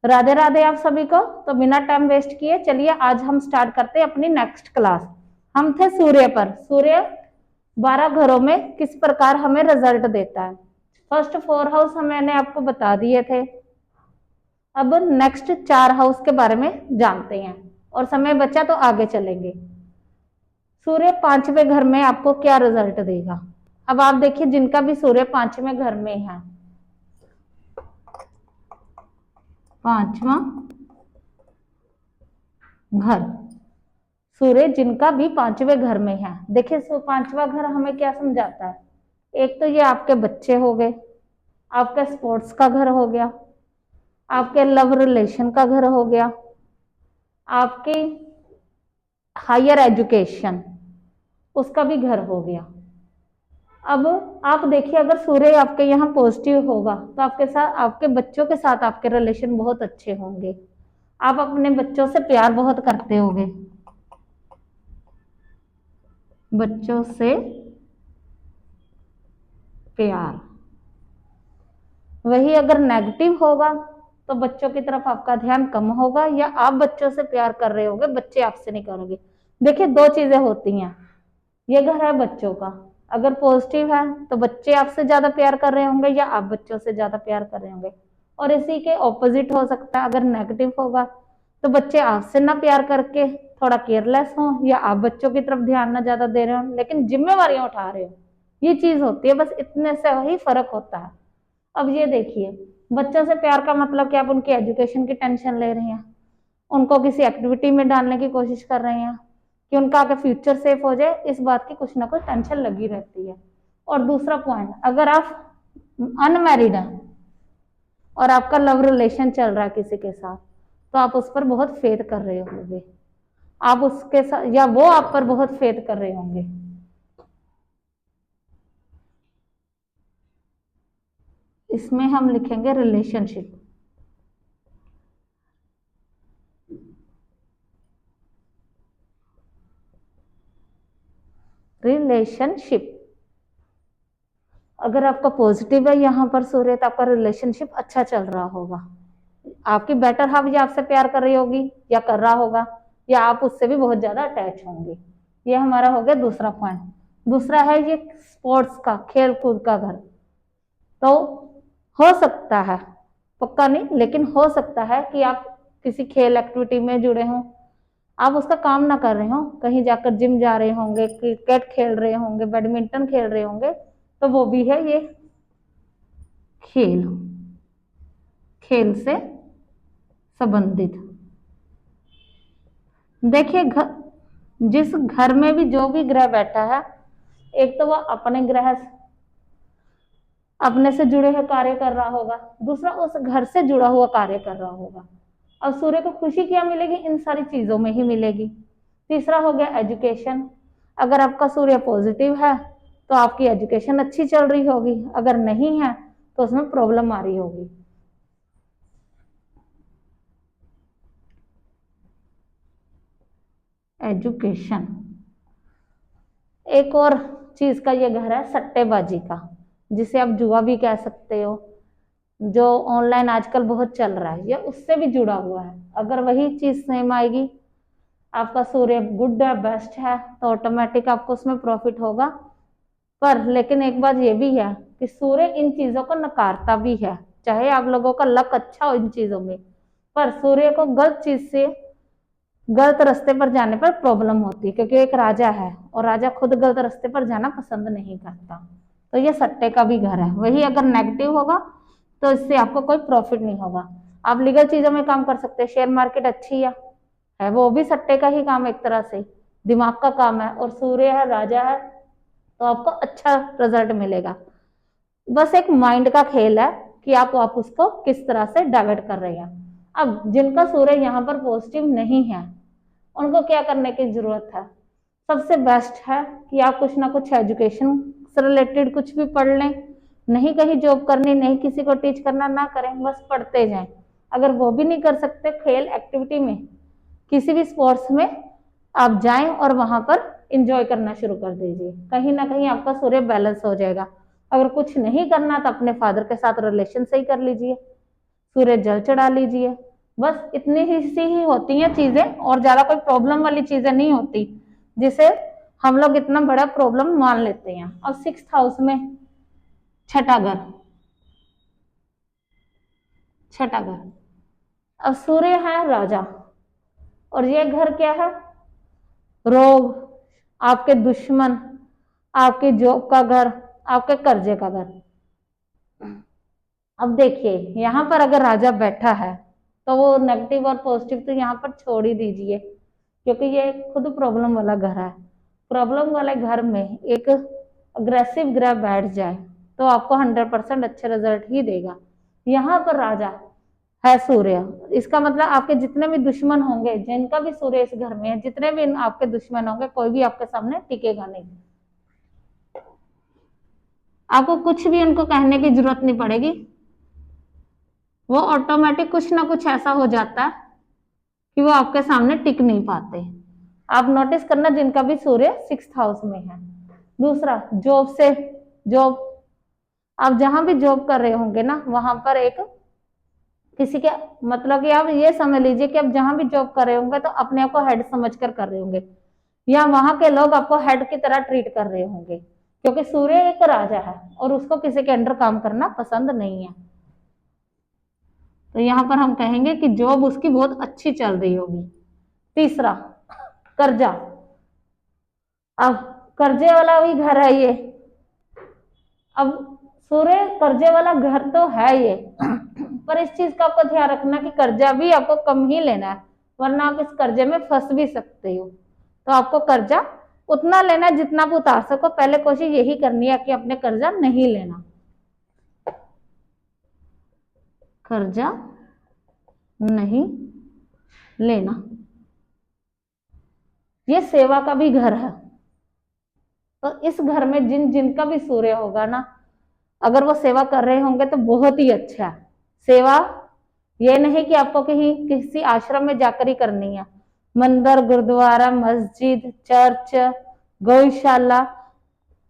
राधे राधे आप सभी को। तो बिना टाइम वेस्ट किए चलिए आज हम स्टार्ट करते हैं अपनी नेक्स्ट क्लास। हम थे सूर्य पर। सूर्य 12 घरों में किस प्रकार हमें रिजल्ट देता है। फर्स्ट 4 हाउस मैंने आपको बता दिए थे। अब नेक्स्ट 4 हाउस के बारे में जानते हैं और समय बचा तो आगे चलेंगे। सूर्य 5वें घर में आपको क्या रिजल्ट देगा। अब आप देखिए जिनका भी सूर्य 5वें घर में है, 5वां घर, सूर्य जिनका भी 5वें घर में है, देखिए 5वां घर हमें क्या समझाता है। एक तो ये आपके बच्चे हो गए, आपके स्पोर्ट्स का घर हो गया, आपके लव रिलेशन का घर हो गया, आपकी हायर एजुकेशन उसका भी घर हो गया। अब आप देखिए अगर सूर्य आपके यहाँ पॉजिटिव होगा तो आपके साथ, आपके बच्चों के साथ आपके रिलेशन बहुत अच्छे होंगे। आप अपने बच्चों से प्यार बहुत करते होंगे, बच्चों से प्यार। वही अगर नेगेटिव होगा तो बच्चों की तरफ आपका ध्यान कम होगा या आप बच्चों से प्यार कर रहे होंगे, बच्चे आपसे नहीं करोगे। देखिए 2 चीजें होती हैं। ये घर है बच्चों का, अगर पॉजिटिव है तो बच्चे आपसे ज्यादा प्यार कर रहे होंगे या आप बच्चों से ज्यादा प्यार कर रहे होंगे। और इसी के ऑपोजिट हो सकता है, अगर नेगेटिव होगा तो बच्चे आपसे ना प्यार करके थोड़ा केयरलेस हो या आप बच्चों की तरफ ध्यान ना ज्यादा दे रहे हो लेकिन जिम्मेवारियां उठा रहे हो। ये चीज होती है, बस इतने से ही फर्क होता है। अब ये देखिए बच्चों से प्यार का मतलब कि आप उनकी एजुकेशन की टेंशन ले रही हैं, उनको किसी एक्टिविटी में डालने की कोशिश कर रहे हैं कि उनका आगे फ्यूचर सेफ हो जाए, इस बात की कुछ ना कुछ टेंशन लगी रहती है। और दूसरा पॉइंट, अगर आप अनमैरिड हैं और आपका लव रिलेशन चल रहा है किसी के साथ तो आप उस पर बहुत फेथ कर रहे होंगे, आप उसके साथ या वो आप पर बहुत फेथ कर रहे होंगे। इसमें हम लिखेंगे रिलेशनशिप। रिलेशनशिप अगर आपका पॉजिटिव है यहाँ पर सूर्य तो आपका रिलेशनशिप अच्छा चल रहा होगा। आपकी बेटर हाफ या आपसे प्यार कर रही होगी या कर रहा होगा या आप उससे भी बहुत ज्यादा अटैच होंगे। ये हमारा हो गया दूसरा पॉइंट। दूसरा है ये स्पोर्ट्स का, खेल कूद का घर। तो हो सकता है, पक्का नहीं लेकिन हो सकता है कि आप किसी खेल एक्टिविटी में जुड़े हों, आप उसका काम ना कर रहे हो, कहीं जाकर जिम जा रहे होंगे, क्रिकेट खेल रहे होंगे, बैडमिंटन खेल रहे होंगे, तो वो भी है ये खेल, खेल से संबंधित। देखिए जिस घर में भी जो भी ग्रह बैठा है, एक तो वह अपने ग्रह अपने से जुड़े हुए कार्य कर रहा होगा, दूसरा उस घर से जुड़ा हुआ कार्य कर रहा होगा। अब सूर्य को खुशी क्या मिलेगी, इन सारी चीजों में ही मिलेगी। तीसरा हो गया एजुकेशन। अगर आपका सूर्य पॉजिटिव है तो आपकी एजुकेशन अच्छी चल रही होगी, अगर नहीं है तो उसमें प्रॉब्लम आ रही होगी। एजुकेशन। एक और चीज का ये घर है सट्टेबाजी का, जिसे आप जुआ भी कह सकते हो, जो ऑनलाइन आजकल बहुत चल रहा है, ये उससे भी जुड़ा हुआ है। अगर वही चीज सेम आएगी, आपका सूर्य गुड है, बेस्ट है, तो ऑटोमेटिक आपको उसमें प्रॉफिट होगा। पर लेकिन एक बात ये भी है कि सूर्य इन चीजों को नकारता भी है, चाहे आप लोगों का लक अच्छा हो इन चीजों में, पर सूर्य को गलत चीज से, गलत रास्ते पर जाने पर प्रॉब्लम होती है, क्योंकि एक राजा है और राजा खुद गलत रास्ते पर जाना पसंद नहीं करता। तो ये सट्टे का भी घर है, वही अगर नेगेटिव होगा तो इससे आपको कोई प्रॉफिट नहीं होगा। आप लीगल चीजों में काम कर सकते हैं, शेयर मार्केट अच्छी है वो भी सट्टे का ही काम, एक तरह से दिमाग का काम है, और सूर्य है, राजा है, तो आपको अच्छा रिजल्ट मिलेगा। बस एक माइंड का खेल है कि आप उसको किस तरह से डाइवर्ट कर रहे हैं। अब जिनका सूर्य यहाँ पर पॉजिटिव नहीं है उनको क्या करने की जरूरत है। सबसे बेस्ट है कि आप कुछ ना कुछ एजुकेशन से रिलेटेड कुछ भी पढ़ लें, नहीं कहीं जॉब करनी, नहीं किसी को टीच करना, ना करें, बस पढ़ते जाएं। अगर वो भी नहीं कर सकते, खेल एक्टिविटी में, किसी भी स्पोर्ट्स में आप जाएं और वहां पर इंजॉय करना शुरू कर दीजिए, कहीं ना कहीं आपका सूर्य बैलेंस हो जाएगा। अगर कुछ नहीं करना तो अपने फादर के साथ रिलेशन सही कर लीजिए, सूर्य जल चढ़ा लीजिए, बस इतनी ही सी ही होती हैं चीजें, और ज्यादा कोई प्रॉब्लम वाली चीजें नहीं होती जिसे हम लोग इतना बड़ा प्रॉब्लम मान लेते हैं। और 6th हाउस में छठा घर, छठा घर, अब सूर्य है राजा, और ये घर क्या है, रोग, आपके दुश्मन, आपके जॉब का घर, आपके कर्जे का घर। अब देखिए यहाँ पर अगर राजा बैठा है तो वो नेगेटिव और पॉजिटिव तो यहाँ पर छोड़ ही दीजिए, क्योंकि ये खुद प्रॉब्लम वाला घर है। प्रॉब्लम वाले घर में एक अग्रेसिव ग्रह बैठ जाए तो आपको 100% अच्छे रिजल्ट ही देगा। यहाँ पर राजा है सूर्य, इसका मतलब आपके जितने भी दुश्मन होंगे, जिनका भी सूर्य इस घर में है, जितने भी आपके दुश्मन होंगे, कोई भी आपके सामने टिकेगा नहीं। आपको कुछ भी उनको कहने की जरूरत नहीं पड़ेगी, वो ऑटोमेटिक कुछ ना कुछ ऐसा हो जाता है कि वो आपके सामने टिक नहीं पाते। आप नोटिस करना जिनका भी सूर्य 6th हाउस में है। दूसरा, जॉब से, जॉब, आप जहां भी जॉब कर रहे होंगे ना, वहां पर एक किसी के, मतलब कि आप ये समझ लीजिए कि आप जहां भी जॉब कर रहे होंगे तो अपने आप को हेड समझ कर रहे होंगे, या वहां के लोग आपको हेड की तरह ट्रीट कर रहे होंगे, क्योंकि सूर्य एक राजा है और उसको किसी के अंडर काम करना पसंद नहीं है। तो यहाँ पर हम कहेंगे कि जॉब उसकी बहुत अच्छी चल रही होगी। तीसरा, कर्जा, अब कर्जे वाला भी घर है ये। अब सूर्य कर्जे वाला घर तो है ये, पर इस चीज का आपको ध्यान रखना कि कर्जा भी आपको कम ही लेना है, वरना आप इस कर्जे में फंस भी सकते हो। तो आपको कर्जा उतना लेना है जितना आप उतार सको, पहले कोशिश यही करनी है कि अपने कर्जा नहीं लेना, कर्जा नहीं लेना। ये सेवा का भी घर है, तो इस घर में जिन जिनका भी सूर्य होगा ना, अगर वो सेवा कर रहे होंगे तो बहुत ही अच्छा है। सेवा ये नहीं कि आपको कहीं किसी आश्रम में जाकर ही करनी है, मंदिर, गुरुद्वारा, मस्जिद, चर्च, गौशाला,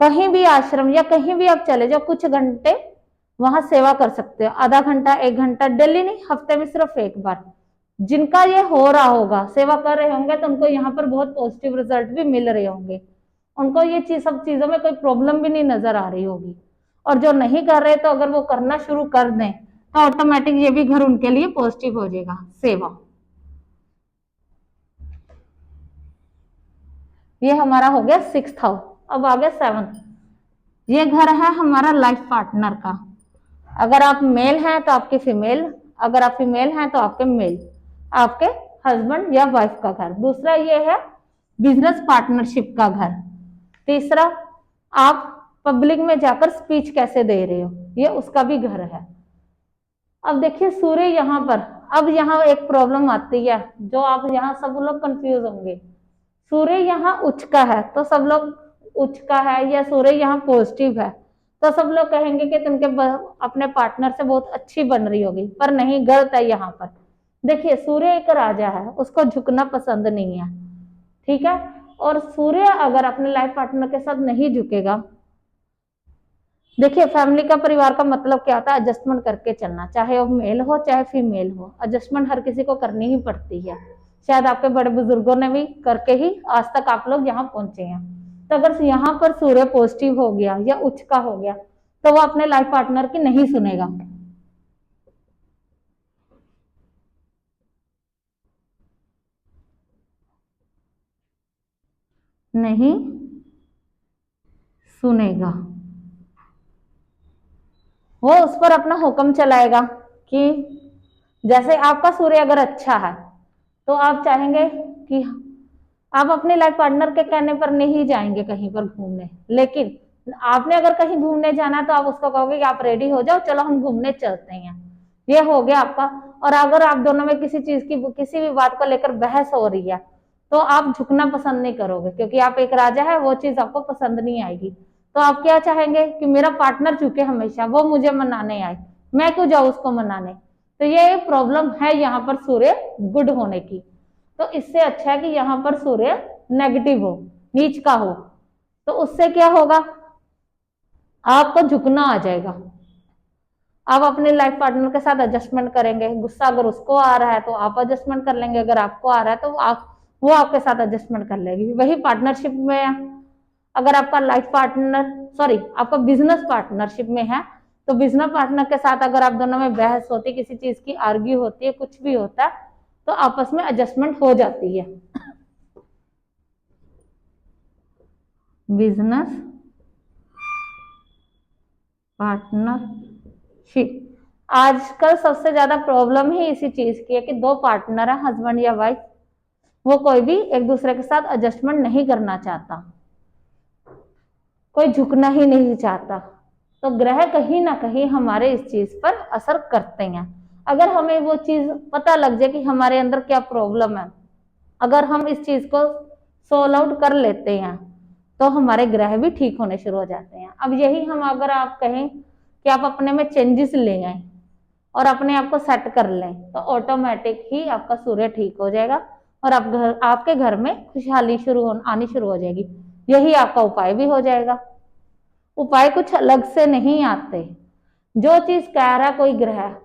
कहीं भी आश्रम या कहीं भी आप चले जाओ, कुछ घंटे वहां सेवा कर सकते हो, आधा घंटा, 1 घंटा, डेली नहीं, हफ्ते में सिर्फ एक बार। जिनका ये हो रहा होगा, सेवा कर रहे होंगे, तो उनको यहाँ पर बहुत पॉजिटिव रिजल्ट भी मिल रहे होंगे, उनको ये चीज, सब चीजों में कोई प्रॉब्लम भी नहीं नजर आ रही होगी। और जो नहीं कर रहे, तो अगर वो करना शुरू कर दें तो ऑटोमेटिक ये भी घर उनके लिए पॉजिटिव हो जाएगा, सेवा। ये हमारा हो गया 6th हाउस। अब आ गया 7th। ये घर है हमारा लाइफ पार्टनर का। अगर आप मेल हैं तो आपकी फीमेल, अगर आप फीमेल हैं तो आपके मेल, आपके हस्बैंड या वाइफ का घर। दूसरा ये है बिजनेस पार्टनरशिप का घर। तीसरा, आप पब्लिक में जाकर स्पीच कैसे दे रहे हो, ये उसका भी घर है। अब देखिए सूर्य यहाँ पर, अब यहाँ एक प्रॉब्लम आती है जो आप यहाँ सब लोग कंफ्यूज होंगे। सूर्य यहाँ उच्च का है तो सब लोग उच्च का है, या सूर्य यहाँ पॉजिटिव है तो सब लोग कहेंगे कि तुमके अपने पार्टनर से बहुत अच्छी बन रही होगी, पर नहीं, गलत है। यहाँ पर देखिए सूर्य एक राजा है, उसको झुकना पसंद नहीं है, ठीक है। और सूर्य अगर अपने लाइफ पार्टनर के साथ नहीं झुकेगा, देखिए फैमिली का, परिवार का मतलब क्या होता है, एडजस्टमेंट करके चलना, चाहे वो मेल हो चाहे फीमेल हो, एडजस्टमेंट हर किसी को करनी ही पड़ती है। शायद आपके बड़े बुजुर्गों ने भी करके ही आज तक आप लोग यहाँ पहुंचे हैं। तो अगर यहाँ पर सूर्य पॉजिटिव हो गया या उच्च का हो गया तो वो अपने लाइफ पार्टनर की नहीं सुनेगा, नहीं सुनेगा। वो उस पर अपना हुक्म चलाएगा कि जैसे आपका सूर्य अगर अच्छा है तो आप चाहेंगे कि आप अपने लाइफ पार्टनर के कहने पर नहीं जाएंगे कहीं पर घूमने, लेकिन आपने अगर कहीं घूमने जाना है तो आप उसको कहोगे कि आप रेडी हो जाओ, चलो हम घूमने चलते हैं। ये हो गया आपका। और अगर आप दोनों में किसी चीज की, किसी भी बात को लेकर बहस हो रही है तो आप झुकना पसंद नहीं करोगे, क्योंकि आप एक राजा है, वो चीज आपको पसंद नहीं आएगी। तो आप क्या चाहेंगे कि मेरा पार्टनर झुके हमेशा, वो मुझे मनाने आए, मैं क्यों जाऊं उसको मनाने। तो ये प्रॉब्लम है यहाँ पर सूर्य गुड होने की। तो इससे अच्छा है कि यहाँ पर सूर्य नेगेटिव हो, नीच का हो, तो उससे क्या होगा, आपको झुकना आ जाएगा। आप अपने लाइफ पार्टनर के साथ एडजस्टमेंट करेंगे, गुस्सा अगर उसको आ रहा है तो आप एडजस्टमेंट कर लेंगे, अगर आपको आ रहा है तो वो आपके साथ एडजस्टमेंट कर लेगी। वही पार्टनरशिप में अगर आपका लाइफ पार्टनर आपका बिजनेस पार्टनरशिप में है, तो बिजनेस पार्टनर के साथ अगर आप दोनों में बहस होती है, किसी चीज की आर्ग्यू होती है, कुछ भी होता है, तो आपस में एडजस्टमेंट हो जाती है। बिजनेस पार्टनरशिप आजकल सबसे ज्यादा प्रॉब्लम ही इसी चीज की है कि दो पार्टनर है, हस्बैंड या वाइफ, वो कोई भी एक दूसरे के साथ एडजस्टमेंट नहीं करना चाहता, कोई झुकना ही नहीं चाहता। तो ग्रह कहीं ना कहीं हमारे इस चीज पर असर करते हैं। अगर हमें वो चीज पता लग जाए कि हमारे अंदर क्या प्रॉब्लम है, अगर हम इस चीज को सोल्व आउट कर लेते हैं, तो हमारे ग्रह भी ठीक होने शुरू हो जाते हैं। अब यही हम अगर आप कहें कि आप अपने में चेंजेस ले आए और अपने आप को सेट कर लें, तो ऑटोमेटिक ही आपका सूर्य ठीक हो जाएगा और आपके घर में खुशहाली आनी शुरू हो जाएगी। यही आपका उपाय भी हो जाएगा। उपाय कुछ अलग से नहीं आते, जो चीज कह रहा है कोई ग्रह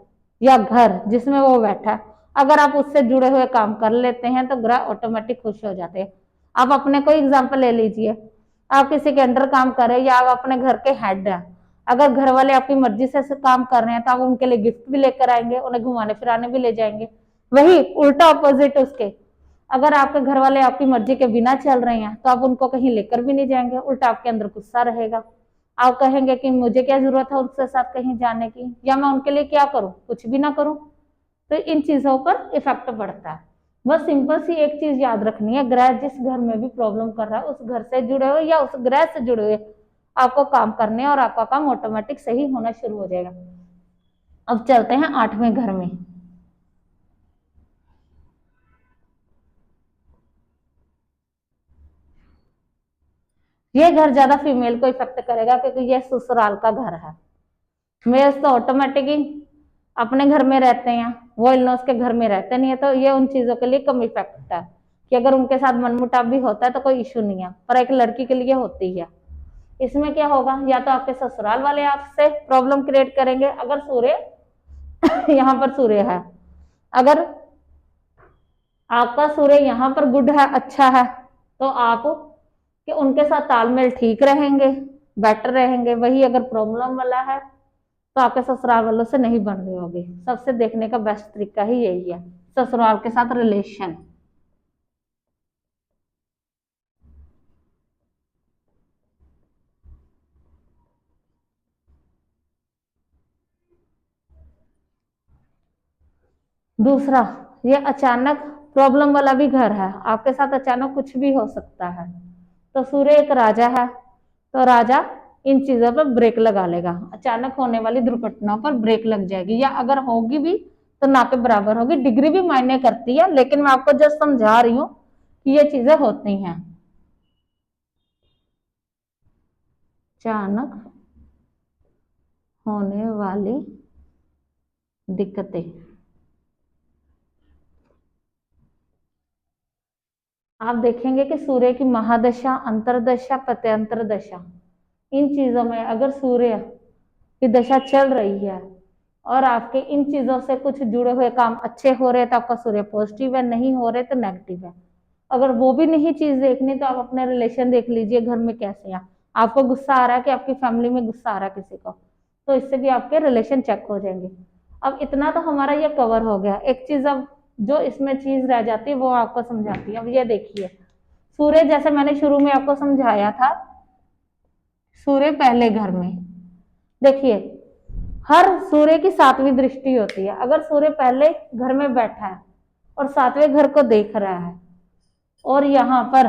या घर जिसमें वो बैठा है, अगर आप उससे जुड़े हुए काम कर लेते हैं तो ग्रह ऑटोमेटिक खुश हो जाते हैं। आप अपने कोई एग्जाम्पल ले लीजिए, आप किसी के अंडर काम कर रहे हैं या आप अपने घर के हेड हैं, अगर घर वाले आपकी मर्जी से काम कर रहे हैं तो आप उनके लिए गिफ्ट भी लेकर आएंगे, उन्हें घुमाने फिराने भी ले जाएंगे। वही उल्टा ऑपोजिट उसके, अगर आपके घर वाले आपकी मर्जी के बिना चल रहे हैं तो आप उनको कहीं लेकर भी नहीं जाएंगे, उल्टा आपके अंदर गुस्सा रहेगा। आप कहेंगे कि मुझे क्या जरूरत है उनके साथ कहीं जाने की, या मैं उनके लिए क्या करूं, कुछ भी ना करूं। तो इन चीजों पर इफेक्ट पड़ता है। बस सिंपल सी एक चीज याद रखनी है, ग्रह जिस घर में भी प्रॉब्लम कर रहा है उस घर से जुड़े हुए या उस ग्रह से जुड़े हुए आपको काम करने और आपका काम ऑटोमेटिक सही होना शुरू हो जाएगा। अब चलते हैं 8वें घर में। ये घर ज्यादा फीमेल को इफेक्ट करेगा क्योंकि ये ससुराल का घर है। मेल्स तो ऑटोमेटिक ही अपने घर में रहते हैं, वो इन-लॉज के घर में रहते नहीं है, तो ये उन चीजों के लिए कम इफेक्ट है कि अगर उनके साथ मनमुटाव भी होता है तो कोई इशू नहीं है, पर एक लड़की के लिए होती है। इसमें क्या होगा, या तो आपके ससुराल वाले आपसे प्रॉब्लम क्रिएट करेंगे अगर सूर्य यहाँ पर सूर्य है, अगर आपका सूर्य यहाँ पर गुड है, अच्छा है, तो आप कि उनके साथ तालमेल ठीक रहेंगे, बेटर रहेंगे। वही अगर प्रॉब्लम वाला है तो आपके ससुराल वालों से नहीं बन रही होगी। सबसे देखने का बेस्ट तरीका ही यही है, ससुराल के साथ रिलेशन। दूसरा, ये अचानक प्रॉब्लम वाला भी घर है, आपके साथ अचानक कुछ भी हो सकता है। तो सूर्य एक राजा है, तो राजा इन चीजों पर ब्रेक लगा लेगा, अचानक होने वाली दुर्घटनाओं पर ब्रेक लग जाएगी, या अगर होगी भी तो ना के बराबर होगी। डिग्री भी मायने करती है, लेकिन मैं आपको जस्ट समझा रही हूँ कि ये चीजें होती हैं। अचानक होने वाली दिक्कतें, आप देखेंगे कि सूर्य की महादशा, अंतरदशा, प्रत्यंतर दशा, इन चीजों में अगर सूर्य की दशा चल रही है और आपके इन चीजों से कुछ जुड़े हुए काम अच्छे हो रहे हैं तो आपका सूर्य पॉजिटिव है, नहीं हो रहे तो नेगेटिव है। अगर वो भी नहीं चीज देखनी तो आप अपने रिलेशन देख लीजिए, घर में कैसे हैं। आपको गुस्सा आ रहा है कि आपकी फैमिली में गुस्सा आ रहा है किसी को, तो इससे भी आपके रिलेशन चेक हो जाएंगे। अब इतना तो हमारा ये कवर हो गया। एक चीज अब जो इसमें चीज रह जाती है वो आपको समझाती है। अब ये देखिए, सूर्य जैसे मैंने शुरू में आपको समझाया था, सूर्य पहले घर में, देखिए हर सूर्य की 7वीं दृष्टि होती है। अगर सूर्य पहले घर में बैठा है और 7वें घर को देख रहा है, और यहाँ पर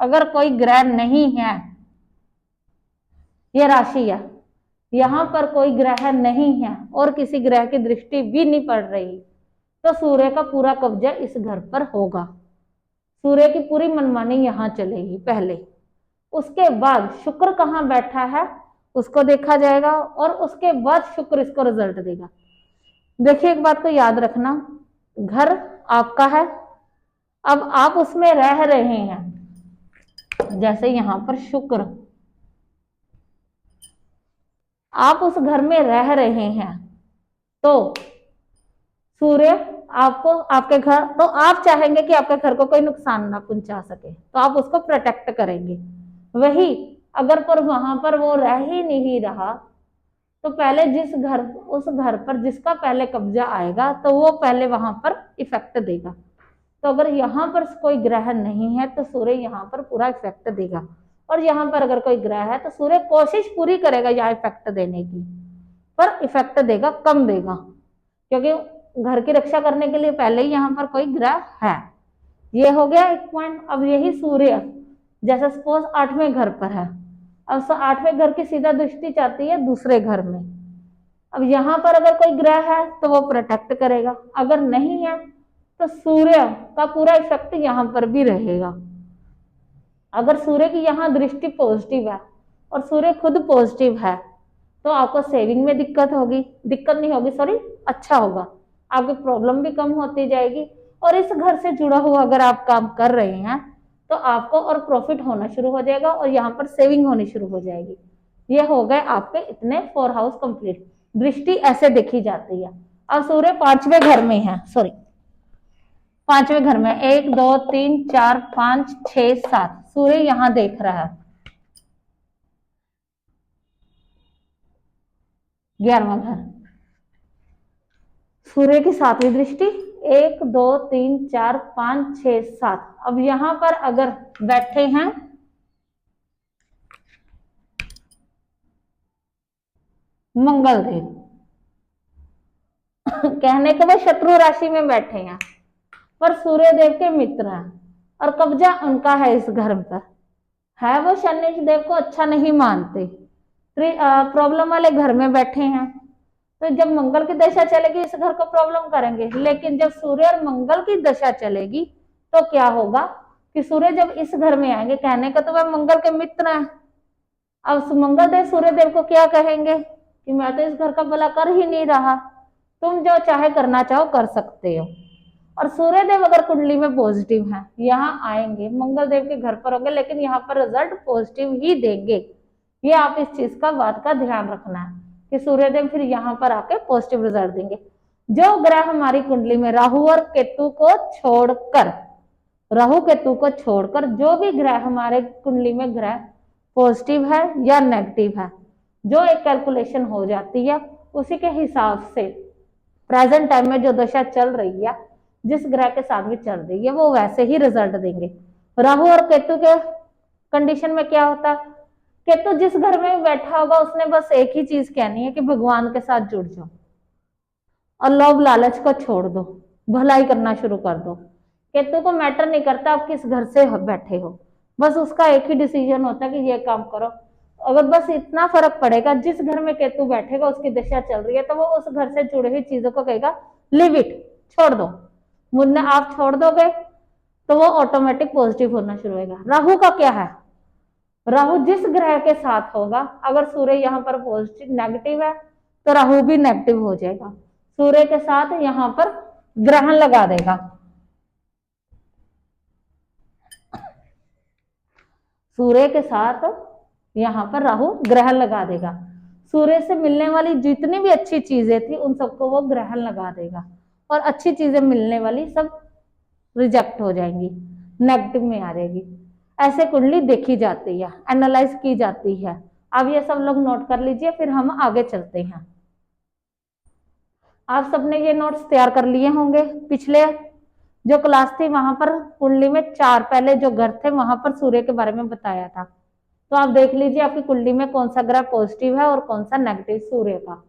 अगर कोई ग्रह नहीं है, ये राशि है, यहाँ पर कोई ग्रह नहीं है और किसी ग्रह की दृष्टि भी नहीं पड़ रही, तो सूर्य का पूरा कब्जा इस घर पर होगा। सूर्य की पूरी मनमानी यहाँ चलेगी पहले, उसके बाद शुक्र कहाँ बैठा है उसको देखा जाएगा, और उसके बाद शुक्र इसको रिजल्ट देगा। देखिए एक बात को याद रखना, घर आपका है, अब आप उसमें रह रहे हैं। जैसे यहाँ पर शुक्र आप उस घर में रह रहे हैं तो सूर्य आपको आपके घर, तो आप चाहेंगे कि आपके घर को कोई नुकसान ना पहुंचा सके, तो आप उसको प्रोटेक्ट करेंगे। वही अगर पर वहां पर वो रह ही नहीं रहा, तो पहले उस घर पर जिसका पहले कब्जा आएगा तो वो पहले वहां पर इफेक्ट देगा। तो अगर यहाँ पर कोई ग्रह नहीं है तो सूर्य यहाँ पर पूरा इफेक्ट देगा, और यहाँ पर अगर कोई ग्रह है तो सूर्य कोशिश पूरी करेगा यहाँ इफेक्ट देने की, पर इफेक्ट देगा कम देगा, क्योंकि घर की रक्षा करने के लिए पहले ही यहाँ पर कोई ग्रह है। ये हो गया एक पॉइंट। अब यही सूर्य जैसे सपोज 8वें घर पर है, अब 8वें घर की सीधा दृष्टि जाती है दूसरे घर में। अब यहाँ पर अगर कोई ग्रह है तो वो प्रोटेक्ट करेगा, अगर नहीं है तो सूर्य का पूरा इफेक्ट यहाँ पर भी रहेगा। अगर सूर्य की यहाँ दृष्टि पॉजिटिव है और सूर्य खुद पॉजिटिव है तो आपको सेविंग में दिक्कत नहीं होगी, सॉरी, अच्छा होगा, आपकी प्रॉब्लम भी कम होती जाएगी। और इस घर से जुड़ा हुआ अगर आप काम कर रहे हैं तो आपको और प्रॉफिट होना शुरू हो जाएगा और यहाँ पर सेविंग होनी शुरू हो जाएगी। ये हो गए आपके इतने 4 हाउस कंप्लीट। दृष्टि ऐसे देखी जाती है। अब सूर्य 5वें घर में है, सॉरी 5वें घर में 1 2 3 4 5 6 7 सूर्य यहां देख रहा है। 11वां घर, सूर्य की 7वीं दृष्टि 1 2 3 4 5 6 7। अब यहां पर अगर बैठे हैं मंगल देव, कहने के बाद शत्रु राशि में बैठे हैं पर सूर्य देव के मित्र हैं और कब्जा उनका है इस घर पर है। वो शनि देव को अच्छा नहीं मानते, प्रॉब्लम वाले घर में बैठे हैं, तो जब मंगल की दशा चलेगी इस घर को प्रॉब्लम करेंगे। लेकिन जब सूर्य और मंगल की दशा चलेगी तो क्या होगा कि सूर्य जब इस घर में आएंगे, कहने का तो वह मंगल के मित्र हैं, अब मंगल देव सूर्य देव को क्या कहेंगे कि मैं तो इस घर का भला कर ही नहीं रहा, तुम जो चाहे करना चाहो कर सकते हो। और सूर्य देव अगर कुंडली में पॉजिटिव है, यहाँ आएंगे मंगल देव के घर पर होंगे, लेकिन यहाँ पर रिजल्ट पॉजिटिव ही देंगे। ये आप इस चीज का बात का ध्यान रखना है कि सूर्य देव फिर यहाँ पर आके पॉजिटिव रिजल्ट देंगे। जो ग्रह हमारी कुंडली में राहु और केतु को छोड़कर जो भी ग्रह हमारे कुंडली में ग्रह पॉजिटिव है या नेगेटिव है, जो एक कैलकुलेशन हो जाती है उसी के हिसाब से प्रेजेंट टाइम में जो दशा चल रही है, जिस ग्रह के साथ भी चल रही है, वो वैसे ही रिजल्ट देंगे। राहु और केतु के कंडीशन में क्या होता है, केतु जिस घर में बैठा होगा उसने बस एक ही चीज कहनी है कि भगवान के साथ जुड़ जाओ और लोभ लालच को छोड़ दो, भलाई करना शुरू कर दो। केतु को मैटर नहीं करता आप किस घर से बैठे हो, बस उसका एक ही डिसीजन होता है कि ये काम करो। अगर बस इतना फर्क पड़ेगा, जिस घर में केतु बैठेगा उसकी दशा चल रही है तो वो उस घर से जुड़ी हुई चीजों को कहेगा लिव इट, छोड़ दो। मुन्ने आप छोड़ दोगे तो वो ऑटोमेटिक पॉजिटिव होना शुरू होगा। राहु का क्या है, राहु जिस ग्रह के साथ होगा, अगर सूर्य यहाँ पर पॉजिटिव नेगेटिव है तो राहु भी नेगेटिव हो जाएगा, सूर्य के साथ यहाँ पर ग्रहण लगा देगा। सूर्य के साथ यहाँ पर राहु ग्रहण लगा देगा। सूर्य से मिलने वाली जितनी भी अच्छी चीजें थी उन सबको वो ग्रहण लगा देगा और अच्छी चीजें मिलने वाली सब रिजेक्ट हो जाएंगी, नेगेटिव में आ जाएगी। ऐसे कुंडली देखी जाती है, एनालाइज की जाती है। अब ये सब लोग नोट कर लीजिए, फिर हम आगे चलते हैं। आप सबने ये नोट्स तैयार कर लिए होंगे। पिछले जो क्लास थी वहां पर कुंडली में 4 पहले जो घर थे वहां पर सूर्य के बारे में बताया था, तो आप देख लीजिए आपकी कुंडली में कौन सा ग्रह पॉजिटिव है और कौन सा नेगेटिव सूर्य का।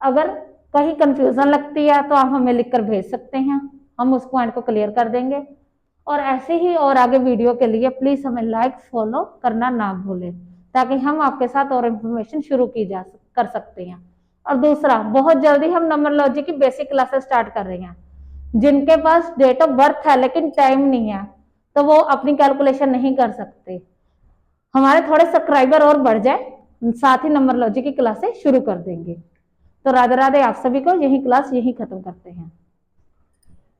अगर कहीं कंफ्यूजन लगती है तो आप हमें लिखकर भेज सकते हैं, हम उस पॉइंट को क्लियर कर देंगे। और ऐसे ही और आगे वीडियो के लिए प्लीज हमें लाइक फॉलो करना ना भूलें, ताकि हम आपके साथ और इन्फॉर्मेशन शुरू कर सकते हैं। और दूसरा, बहुत जल्दी हम नंबरोलॉजी की बेसिक क्लासेस स्टार्ट कर रहे हैं। जिनके पास डेट ऑफ बर्थ है लेकिन टाइम नहीं है तो वो अपनी कैलकुलेशन नहीं कर सकते, हमारे थोड़े सब्सक्राइबर और बढ़ जाए, साथ ही नंबरोलॉजी की क्लासेस शुरू कर देंगे। तो राधे राधे, आप सभी को यही क्लास यही खत्म करते हैं।